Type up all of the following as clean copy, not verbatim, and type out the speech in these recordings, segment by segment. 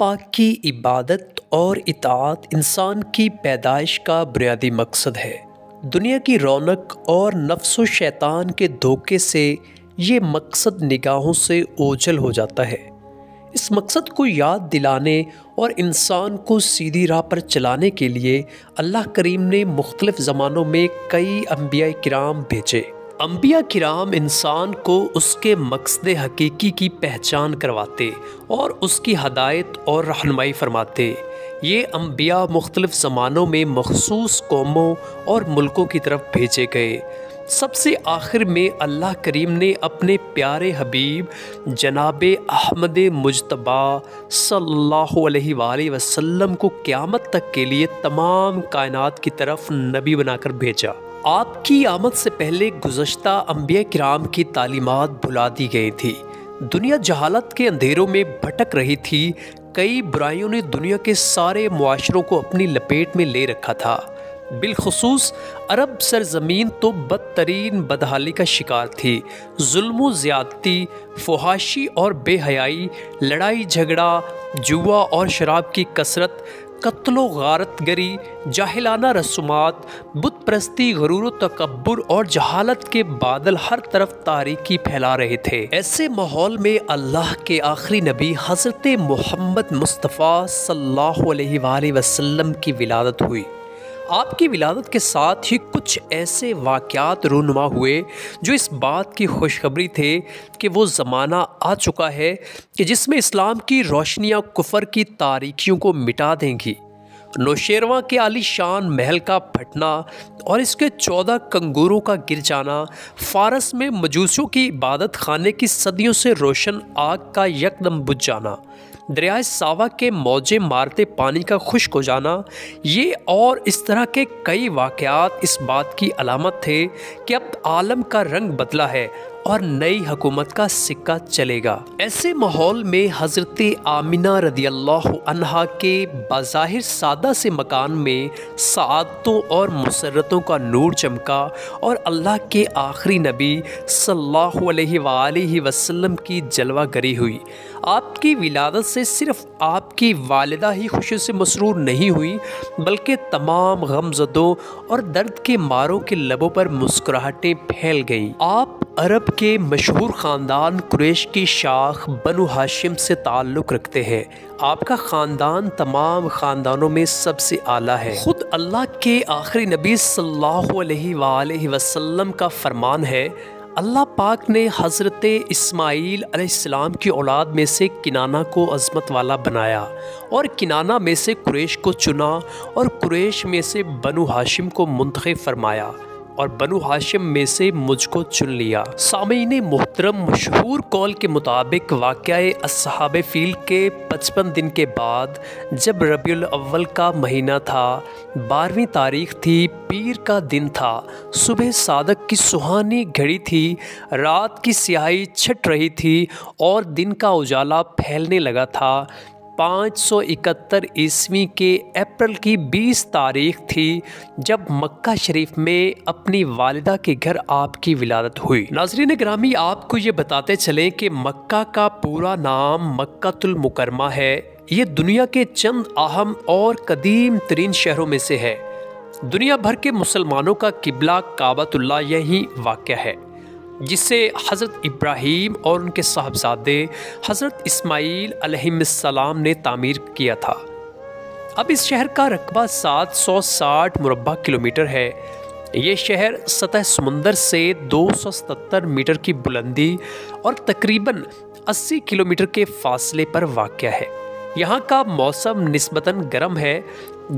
پاک کی عبادت اور اطاعت انسان کی پیدائش کا بنیادی مقصد ہے۔ دنیا کی رونق اور نفس و شیطان کے دھوکے سے یہ مقصد نگاہوں سے اوجھل ہو جاتا ہے۔ اس مقصد کو یاد دلانے اور انسان کو سیدھی راہ پر چلانے کے لیے اللہ کریم نے مختلف زمانوں میں کئی انبیاء کرام بھیجے۔ انبیاء کرام انسان کو اس کے مقصد حقیقی کی پہچان کرواتے اور اس کی ہدایت اور رہنمائی فرماتے۔ یہ انبیاء مختلف زمانوں میں مخصوص قوموں اور ملکوں کی طرف بھیجے گئے۔ سب سے آخر میں اللہ کریم نے اپنے پیارے حبیب جناب احمد مجتبی صلی اللہ علیہ وآلہ وسلم کو قیامت تک کے لیے تمام کائنات کی طرف نبی بنا کر بھیجا۔ آپ کی آمد سے پہلے گزشتہ انبیاء کرام کی تعلیمات بھلا دی گئی تھی۔ دنیا جہالت کے اندھیروں میں بھٹک رہی تھی۔ کئی برائیوں نے دنیا کے سارے معاشروں کو اپنی لپیٹ میں لے رکھا تھا۔ بالخصوص عرب سرزمین تو بدترین بدحالی کا شکار تھی۔ ظلم و زیادتی، فحاشی اور بے حیائی، لڑائی جھگڑا، جوا اور شراب کی کثرت، قتل و غارت گری، جاہلانہ رسومات، بت پرستی، غرور و تکبر اور جہالت کے بادل ہر طرف تاریکی پھیلا رہے تھے۔ ایسے ماحول میں اللہ کے آخری نبی حضرت محمد مصطفیٰ صلی اللہ علیہ وآلہ وسلم کی ولادت ہوئی۔ آپ کی ولادت کے ساتھ ہی کچھ ایسے واقعات رونما ہوئے جو اس بات کی خوشخبری تھے کہ وہ زمانہ آ چکا ہے کہ جس میں اسلام کی روشنیاں کفر کی تاریکیوں کو مٹا دیں گی۔ نوشیروان کے عالی شان محل کا پھٹنا اور اس کے 14 کنگوروں کا گر جانا، فارس میں مجوسیوں کی عبادت خانے کی صدیوں سے روشن آگ کا یکدم بجھ جانا، دریائے ساوا کے موجیں مارتے پانی کا خشک ہو جانا، یہ اور اس طرح کے کئی واقعات اس بات کی علامت تھے کہ اب عالم کا رنگ بدلا ہے اور نئی حکومت کا سکہ چلے گا۔ ایسے ماحول میں حضرت آمنہ رضی اللہ عنہا کے بظاہر سادہ سے مکان میں سعادتوں اور مسرتوں کا نور چمکا اور اللہ کے آخری نبی صلی اللہ علیہ وآلہ وسلم کی جلوہ گری ہوئی۔ آپ کی ولادت سے صرف آپ کی والدہ ہی خوشی سے مسرور نہیں ہوئی بلکہ تمام غمزدوں اور درد کے ماروں کے لبوں پر مسکراہٹیں پھیل گئیں۔ آپ عرب کے مشہور خاندان قریش کی شاخ بنو ہاشم سے تعلق رکھتے ہیں۔ آپ کا خاندان تمام خاندانوں میں سب سے اعلیٰ ہے۔ خود اللہ کے آخری نبی صلی اللہ علیہ وآلہ وسلم کا فرمان ہے، اللہ پاک نے حضرت اسماعیل علیہ السلام کی اولاد میں سے کنانہ کو عظمت والا بنایا اور کنانہ میں سے قریش کو چنا اور قریش میں سے بنو ہاشم کو منتخب فرمایا اور بنو ہاشم میں سے مجھ کو چن لیا۔ سامعین محترم، مشہور قول کے مطابق واقعہ اصحاب فیل کے 55 دن کے بعد جب ربیع الاول کا مہینہ تھا، 12ویں تاریخ تھی، پیر کا دن تھا، صبح صادق کی سہانی گھڑی تھی، رات کی سیاہی چھٹ رہی تھی اور دن کا اجالا پھیلنے لگا تھا۔ 571 عیسوی کے اپریل کی 20 تاریخ تھی جب مکہ شریف میں اپنی والدہ کے گھر آپ کی ولادت ہوئی۔ ناظرین گرامی، آپ کو یہ بتاتے چلیں کہ مکہ کا پورا نام مکۃ المکرمہ ہے۔ یہ دنیا کے چند اہم اور قدیم ترین شہروں میں سے ہے۔ دنیا بھر کے مسلمانوں کا قبلہ کعبۃ اللہ یہیں واقع ہے، جسے حضرت ابراہیم اور ان کے صاحبزادے حضرت اسماعیل علیہ السلام نے تعمیر کیا تھا۔ اب اس شہر کا رقبہ 760 مربع کلومیٹر ہے۔ یہ شہر سطح سمندر سے 277 میٹر کی بلندی اور تقریباً 80 کلومیٹر کے فاصلے پر واقع ہے۔ یہاں کا موسم نسبتاً گرم ہے۔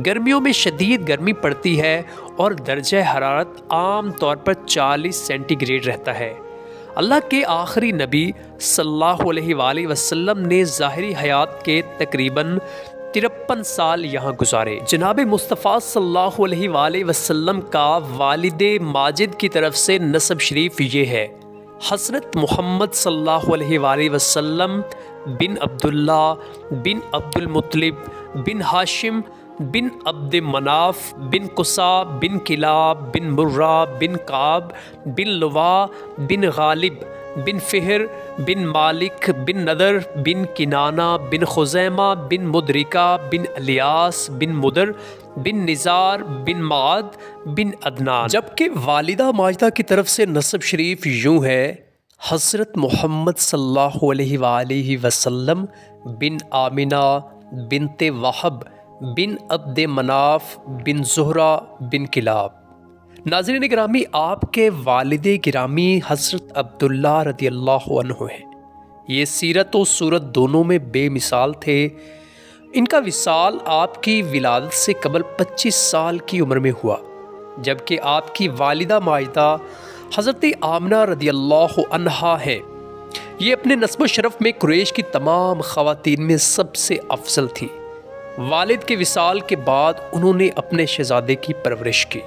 گرمیوں میں شدید گرمی پڑتی ہے اور درجہ حرارت عام طور پر 40 سینٹی گریڈ رہتا ہے۔ اللہ کے آخری نبی صلی اللہ علیہ وآلہ وسلم نے ظاہری حیات کے تقریباً 53 سال یہاں گزارے۔ جناب مصطفیٰ صلی اللہ علیہ وآلہ وسلم کا والد ماجد کی طرف سے نسب شریف یہ ہے: حضرت محمد صلی اللہ علیہ وآلہ وسلم بن عبداللہ بن عبد المطلب بن ہاشم بن عبد مناف بن قصا بن کلاب بن مرہ بن کعب بن لوا بن غالب بن فہر بن مالک بن نضر بن کنانہ بن خزیمہ بن مدرکہ بن الیاس بن مدر بن نزار بن معد بن عدنان۔ جبکہ والدہ ماجدہ کی طرف سے نسب شریف یوں ہے: حضرت محمد صلی اللہ علیہ وآلہ وسلم بن آمنہ بنت وہب بن عبد مناف بن زہرہ بن کلاب۔ ناظرین گرامی، آپ کے والد گرامی حضرت عبداللہ رضی اللہ عنہ ہیں۔ یہ سیرت و صورت دونوں میں بے مثال تھے۔ ان کا وصال آپ کی ولادت سے قبل 25 سال کی عمر میں ہوا، جبکہ آپ کی والدہ ماجدہ حضرت آمنہ رضی اللہ عنہا ہیں۔ یہ اپنے نسب و شرف میں قریش کی تمام خواتین میں سب سے افضل تھی۔ والد کے وصال کے بعد انہوں نے اپنے شہزادے کی پرورش کی۔